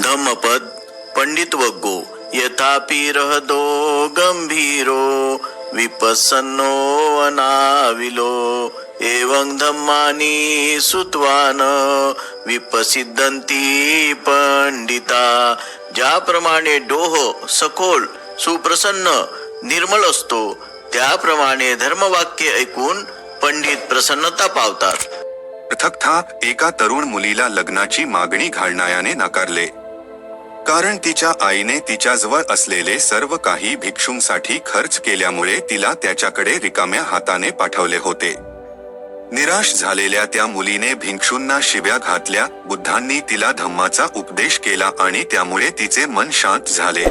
धम्मपद पंडित वग्गो यथापि रहदो गंभीरो विपस्सन्नो अनाविलो एवं धम्मानि सुत्वान विपसिद्धंती पंडिता। ज्याप्रमाणे डोह सखोल सुप्रसन्न निर्मल असतो त्याप्रमाणे धर्मवाक्य ऐकून पंडित प्रसन्नता पावतात। पृथकथा एका तरुण मुलीला लग्नाची मागणी घालणाऱ्याने नाकारले, कारण तिच्या आईने तिच्याजवळ असलेले सर्व काही भिक्षूंसाठी खर्च केल्यामुळे तिला त्याच्याकडे रिकाम्या हाताने पाठवले होते। निराश झालेल्या त्या मुलीने भिक्षूंना शिव्या घातल्या। बुद्धांनी तिला धम्माचा उपदेश केला आणि त्यामुळे तिचे मन शांत झाले।